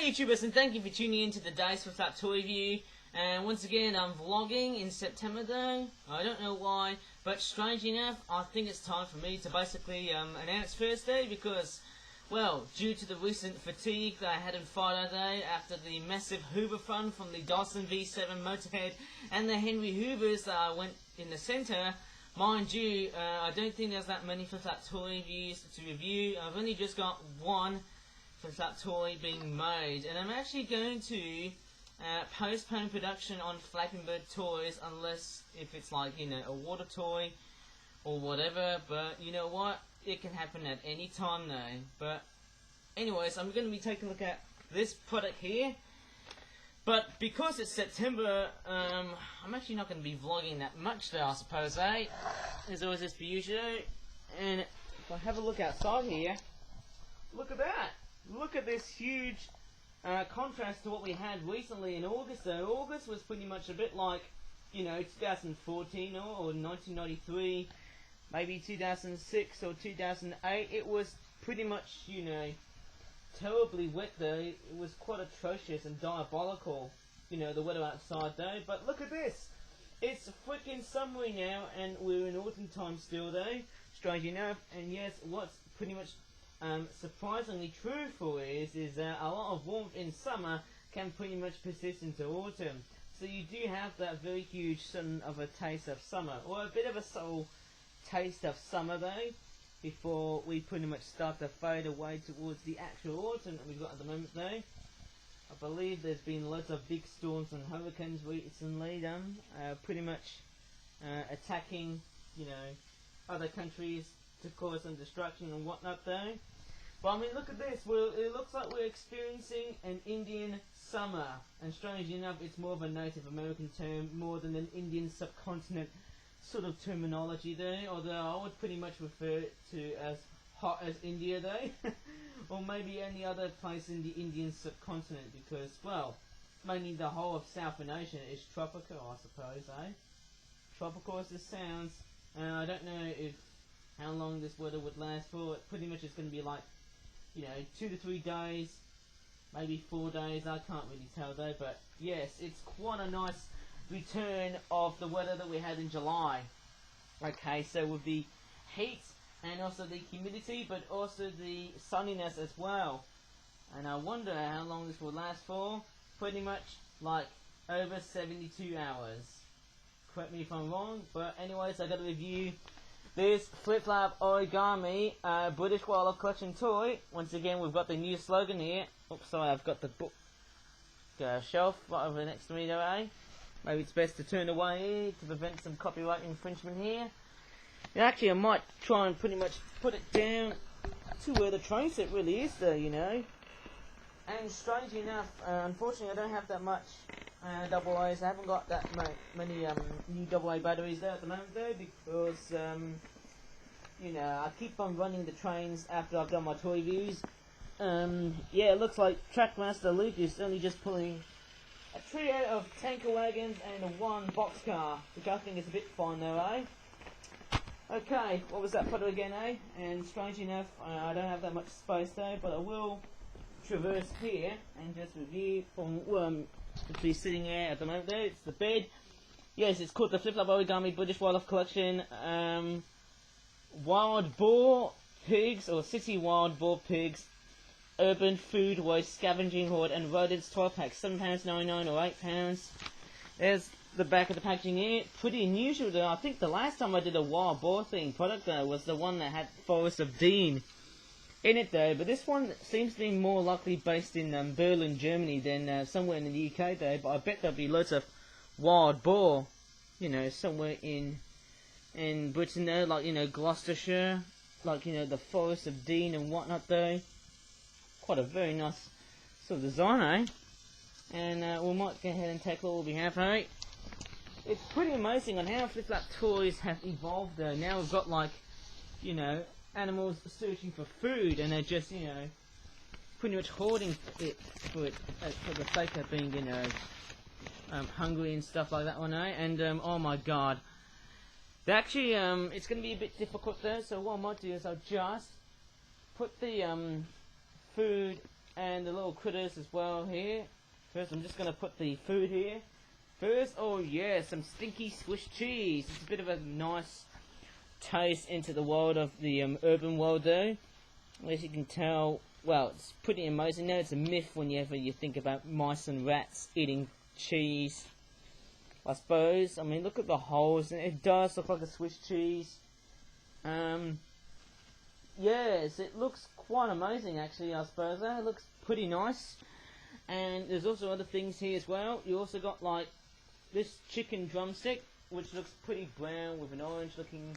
YouTubers, and thank you for tuning in to the Dice with That Toy Review. And once again, I'm vlogging in September though. I don't know why, but strangely enough, I think it's time for me to basically announce first day because, well, due to the recent fatigue that I had in Friday day after the massive Hoover fun from the Dawson V7 Motorhead and the Henry Hoovers that I went in the centre, mind you, I don't think there's that many Flip That Toy reviews to review. I've only just got one Flip That Toy being made, and I'm actually going to postpone production on Flapping Bird toys unless if it's like, you know, a water toy or whatever, but you know what, it can happen at any time though. But anyways, I'm going to be taking a look at this product here, but because it's September, I'm actually not going to be vlogging that much though, I suppose, eh? There's always this for you show, and if I have a look outside here, look at that! Look at this huge contrast to what we had recently in August though. August was pretty much a bit like, you know, 2014 or 1993, maybe 2006 or 2008. It was pretty much, you know, terribly wet though. It was quite atrocious and diabolical, you know, the weather outside though. But look at this. It's freaking summery now and we're in autumn time still though, strange enough. And yes, what's pretty much surprisingly true for is that a lot of warmth in summer can pretty much persist into autumn. So you do have that very huge sudden of a taste of summer, or a bit of a subtle taste of summer though, before we pretty much start to fade away towards the actual autumn that we've got at the moment though. I believe there's been lots of big storms and hurricanes recently done, pretty much attacking, you know, other countries to cause some destruction and whatnot though. But I mean, look at this. Well, it looks like we're experiencing an Indian summer, and strangely enough, it's more of a Native American term more than an Indian subcontinent sort of terminology though. Although I would pretty much refer to as hot as India though, or maybe any other place in the Indian subcontinent because, well, mainly the whole of Southern Asia is tropical, I suppose, eh? Tropical as this sounds, and I don't know if how long this weather would last for. It pretty much is going to be like, you know, 2 to 3 days, maybe 4 days, I can't really tell though, but yes, it's quite a nice return of the weather that we had in July. Okay, so with the heat and also the humidity, but also the sunniness as well. And I wonder how long this will last for. Pretty much like over 72 hours. Correct me if I'm wrong, but anyways, I got to review this Flip Flap Origami British Wildlife Collection toy. Once again, we've got the new slogan here. Oops, sorry, I've got the book shelf right over next to me there, eh? Maybe it's best to turn away here to prevent some copyright infringement here. And actually, I might try and pretty much put it down to where the train set really is though, you know. And strangely enough, unfortunately I don't have that much double A's. I haven't got that many new double A batteries there at the moment though, because you know, I keep on running the trains after I've done my toy reviews. Yeah, it looks like Trackmaster Luke is only just pulling a trio of tanker wagons and one boxcar, which I think is a bit fine though, eh? Okay, what was that photo again, eh? And strangely enough, I don't have that much space though, but I will traverse here and just review from where I'm actually sitting here at the moment there. It's the bed. Yes, it's called the Flip Flap Origami British Wildlife Collection Wild Boar Pigs, or City Wild Boar Pigs Urban Food Waste Scavenging Hoard and Rodents 12 packs, £7.99 or £8. There's the back of the packaging here. Pretty unusual though. I think the last time I did a wild boar thing product though was the one that had Forest of Dean in it though, but this one seems to be more likely based in Berlin, Germany than somewhere in the UK though, but I bet there'll be loads of wild boar, you know, somewhere in Britain though, like, you know, Gloucestershire, like, you know, the Forest of Dean and whatnot though. Quite a very nice sort of design, eh? And we might go ahead and take what we have, eh? It's pretty amazing on how Flip Flap toys have evolved though. Now we've got, like, you know, animals searching for food, and they're just, you know, pretty much hoarding it for the sake of being, you know, hungry and stuff like that one, eh? And oh my god, they actually it's going to be a bit difficult though. So what I might do is I'll just put the food and the little critters as well here. First, I'm just going to put the food here. First, oh yeah, some stinky Swiss cheese. It's a bit of a nice taste into the world of the urban world though. As you can tell, well, it's pretty amazing. Now it's a myth whenever you think about mice and rats eating cheese, I suppose. I mean, look at the holes, and it does look like a Swiss cheese. Yes, it looks quite amazing actually, I suppose. It looks pretty nice. And there's also other things here as well. You also got like this chicken drumstick, which looks pretty brown with an orange looking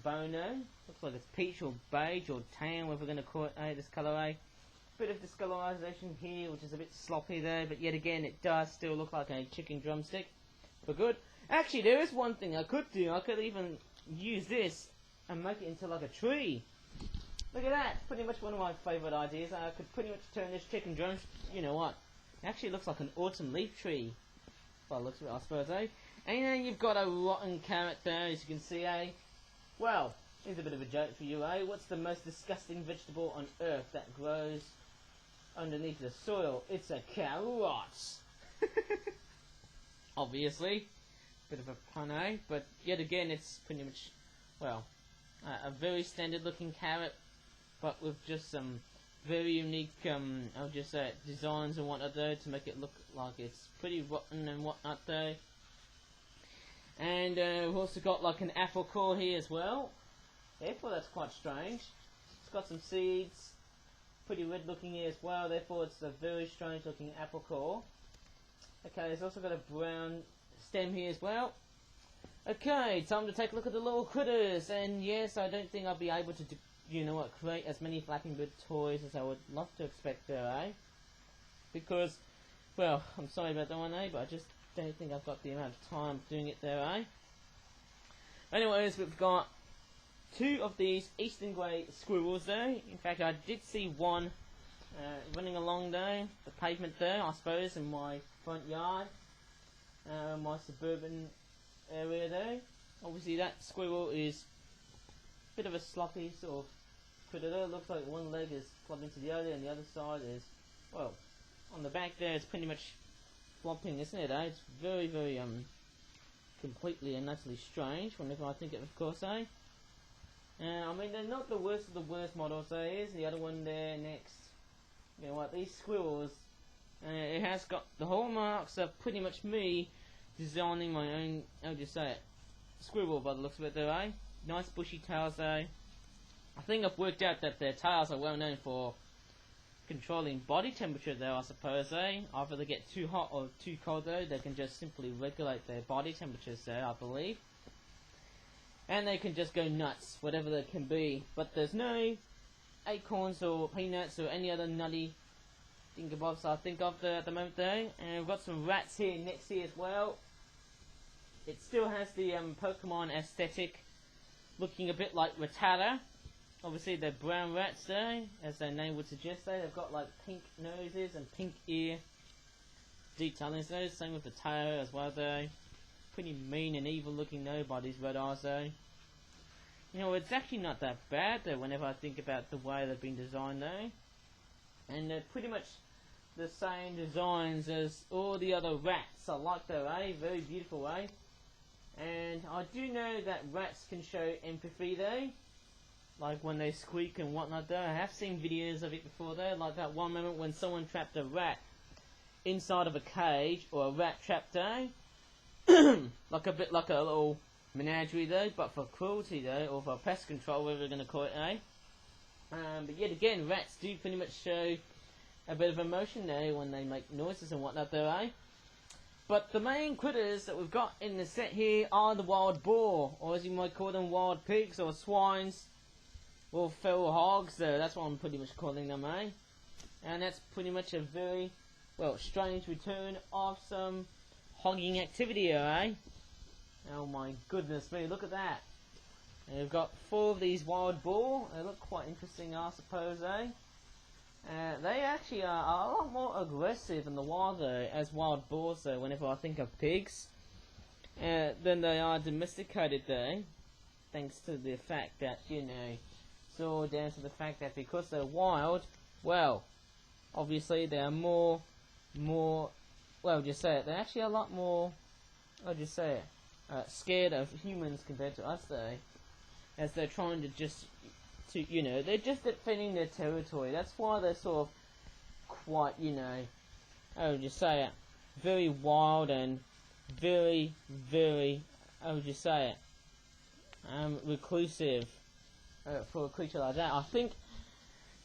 bone there. Looks like it's peach or beige or tan, whatever we're going to call it, this colour. Bit of discolorization here, which is a bit sloppy there, but yet again it does still look like a chicken drumstick. But good. Actually, there is one thing I could do. I could even use this and make it into like a tree. Look at that. Pretty much one of my favourite ideas. I could pretty much turn this chicken drumstick, you know what, it actually looks like an autumn leaf tree. Well, it looks, I suppose, eh? And then you've got a rotten carrot there, as you can see, eh? Well, here's a bit of a joke for you, eh? What's the most disgusting vegetable on earth that grows underneath the soil? It's a carrot. Obviously. Bit of a pun, eh? But yet again, it's pretty much, well, a very standard looking carrot, but with just some very unique, I'll just say, designs and whatnot though, to make it look like it's pretty rotten and whatnot though. And we've also got like an apple core here as well. Therefore that's quite strange. It's got some seeds, pretty red looking here as well, therefore it's a very strange looking apple core. Okay, there's also got a brown stem here as well. Okay, time to take a look at the little critters, and yes, I don't think I'll be able to do, you know what, create as many Flapping Bird toys as I would love to expect there, eh? Because, well, I'm sorry about that one, eh? But I just don't think I've got the amount of time doing it there, eh? Anyways, we've got two of these Eastern Grey squirrels there. In fact, I did see one running along there, the pavement there, I suppose, in my front yard, my suburban area there. Obviously that squirrel is a bit of a sloppy sort of critter there. Looks like one leg is flopping to the other and the other side is, well, on the back there it's pretty much flopping, isn't it, eh? It's very, very completely and utterly strange whenever I think it, of course, eh? I mean, they're not the worst of the worst models there. Here's the other one there next. You know what, these squirrels, it has got the hallmarks of pretty much me designing my own, how do you say it, squirrel by the looks of it there, eh? Nice bushy tails there. I think I've worked out that their tails are well known for controlling body temperature there, I suppose, eh? Either they get too hot or too cold though, they can just simply regulate their body temperatures there, I believe. And they can just go nuts, whatever they can be. But there's no acorns or peanuts or any other nutty thingamabobs I think of there at the moment though. And we've got some rats here next here as well. It still has the Pokemon aesthetic, looking a bit like Rattata. Obviously they're brown rats there, as their name would suggest there. They've got like pink noses and pink ear detailings there. Same with the tail as well though. Pretty mean and evil looking though by these red eyes though. You know, it's actually not that bad though whenever I think about the way they've been designed though. And they're pretty much the same designs as all the other rats. I like that, eh? Very beautiful, eh? And I do know that rats can show empathy though, like when they squeak and whatnot though. I have seen videos of it before though, like that one moment when someone trapped a rat inside of a cage, or a rat trap though. Like a bit like a little menagerie though, but for cruelty though, or for pest control, whatever we're going to call it, eh? But yet again, rats do pretty much show a bit of emotion there when they make noises and whatnot though, eh? But the main critters that we've got in the set here are the wild boar, or as you might call them, wild pigs or swines, or feral hogs though. That's what I'm pretty much calling them, eh? And that's pretty much a very, well, strange return of some hogging activity here, eh? Oh my goodness me, look at that. And we've got 4 of these wild boar. They look quite interesting, I suppose, eh? They actually are a lot more aggressive in the wild though, as wild boars though, whenever I think of pigs, than they are domesticated though, thanks to the fact that, you know, it's all down to the fact that because they're wild, well, obviously they are more, well, just say it, they're actually a lot more, I'll just say it, scared of humans compared to us, though, as they're trying to just, you know, they're just defending their territory. That's why they're sort of quite, you know, I'll just say it, very wild and very, I'll just say it, reclusive for a creature like that. I think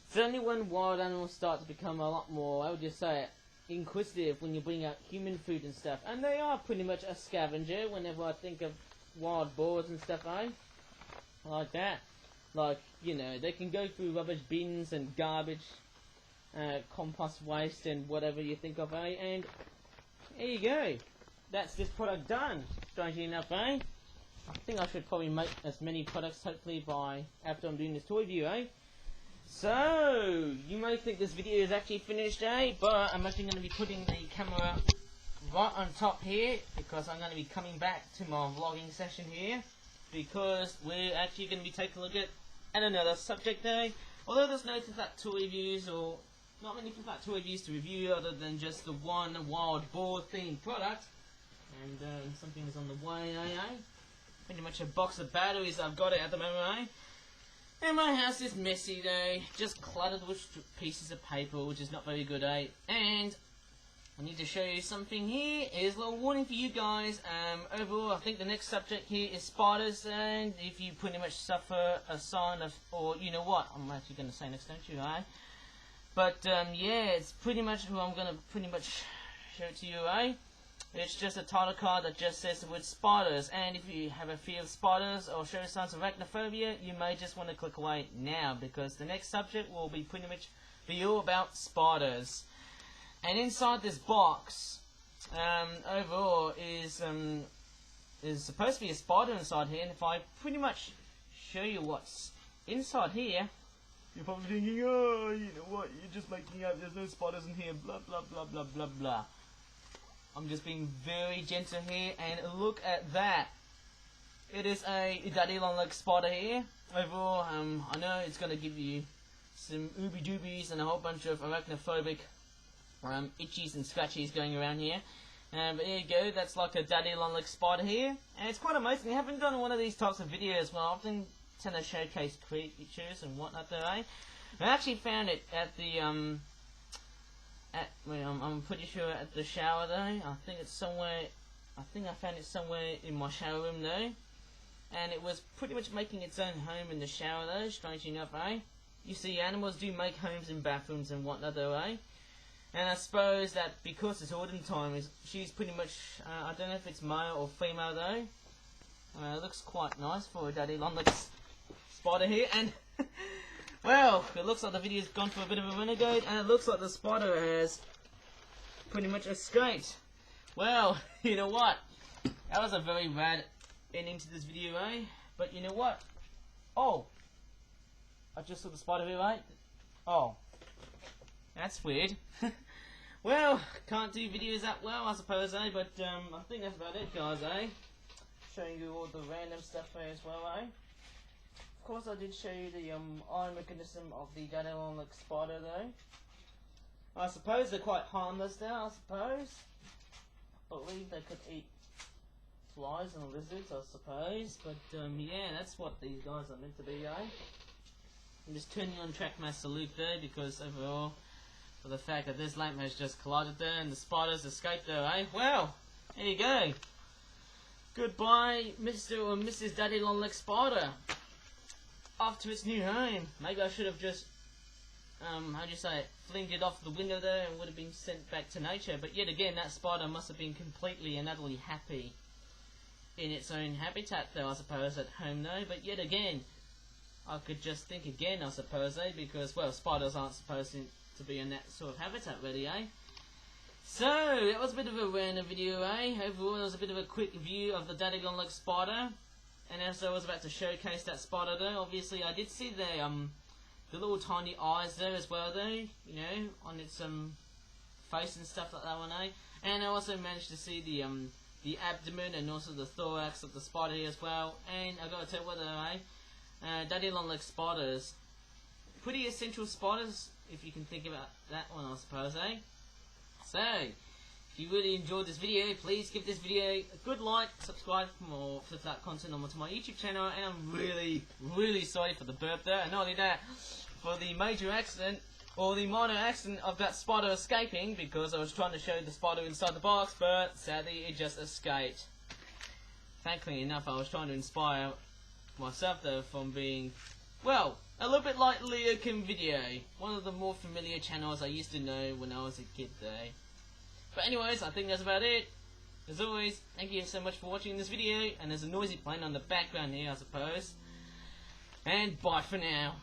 it's only when wild animals start to become a lot more, I would just say it, inquisitive when you bring out human food and stuff. And they are pretty much a scavenger whenever I think of wild boars and stuff, like that. Like, you know, they can go through rubbish bins and garbage, compost waste and whatever you think of, and there you go. That's this product done, strangely enough, I think I should probably make as many products, hopefully, by after I'm doing this toy review, So, you may think this video is actually finished, but I'm actually going to be putting the camera right on top here, because I'm going to be coming back to my vlogging session here, because we're actually going to be taking a look at another subject, although there's no flat toy reviews, or not many flat toy reviews to review other than just the one wild boar themed product, and something is on the way, pretty much a box of batteries I've got it at the moment, And my house is messy, just cluttered with pieces of paper, which is not very good, And I need to show you something here. Here's a little warning for you guys. Overall, I think the next subject here is spiders, and if you pretty much suffer a sign of, or you know what, I'm actually going to say next, don't you, But yeah, it's pretty much who I'm going to pretty much show it to you, It's just a title card that just says the word spiders, and if you have a fear of spiders or show signs of arachnophobia, you may just want to click away now, because the next subject will be pretty much be all about spiders. And inside this box, overall is supposed to be a spider inside here, and if I pretty much show you what's inside here, you're probably thinking, oh, you know what, you're just making up, there's no spiders in here, blah blah blah blah blah blah. I'm just being very gentle here, and look at that. It is a daddy long leg spider here. Overall, I know it's going to give you some ooby doobies and a whole bunch of arachnophobic itchies and scratchies going around here. But there you go, that's like a daddy long leg spider here. And it's quite amazing. I haven't done one of these types of videos where I often tend to showcase creatures and whatnot there, I actually found it at the I'm pretty sure at the shower though. I think it's somewhere, I found it somewhere in my shower room though. And it was pretty much making its own home in the shower though, strangely enough, You see, animals do make homes in bathrooms and whatnot though, And I suppose that because it's autumn time, she's pretty much, I don't know if it's male or female though. It looks quite nice for a daddy long leg spider here, and well, it looks like the video's gone for a bit of a renegade, and it looks like the spider has pretty much escaped. Well, you know what? That was a very bad ending to this video, But you know what? Oh! I just saw the spider here, Oh. That's weird. Well, can't do videos that well, I suppose, But I think that's about it, guys, Showing you all the random stuff there as well, Of course, I did show you the eye mechanism of the daddy long leg spider, though. I suppose they're quite harmless now, I suppose. I believe they could eat flies and lizards, I suppose. But yeah, that's what these guys are meant to be, I'm just turning on Trackmaster Luke there, because overall, for the fact that this lamp has just collided there and the spiders escaped there, Well, there you go. Goodbye, Mr. or Mrs. Daddy Long Leg Spider. Off to its new home. Maybe I should have just, flinged it off the window there and would have been sent back to nature. But yet again, that spider must have been completely and utterly happy in its own habitat though, I suppose, at home though. But yet again, I could just think again, I suppose, because, well, spiders aren't supposed to be in that sort of habitat really, So, that was a bit of a random video, Overall, it was a bit of a quick view of the daddy long leg spider. And as I was about to showcase that spider though, obviously I did see the little tiny eyes there as well though, you know, on its face and stuff like that one, And I also managed to see the abdomen and also the thorax of the spider here as well. And I gotta tell you what though, daddy long leg spiders, pretty essential spiders if you can think about that one, I suppose, eh? So, if you really enjoyed this video, please give this video a good like, subscribe for more flip that content onto my YouTube channel, and I'm really sorry for the burp there, and not only that, for the major accident, or the minor accident of that spider escaping, because I was trying to show the spider inside the box, but sadly it just escaped. Thankfully enough, I was trying to inspire myself though from being, well, a little bit like Leo Kim Video, one of the more familiar channels I used to know when I was a kid though. But anyways, I think that's about it. As always, thank you so much for watching this video, and there's a noisy plane on the background here, I suppose. And bye for now.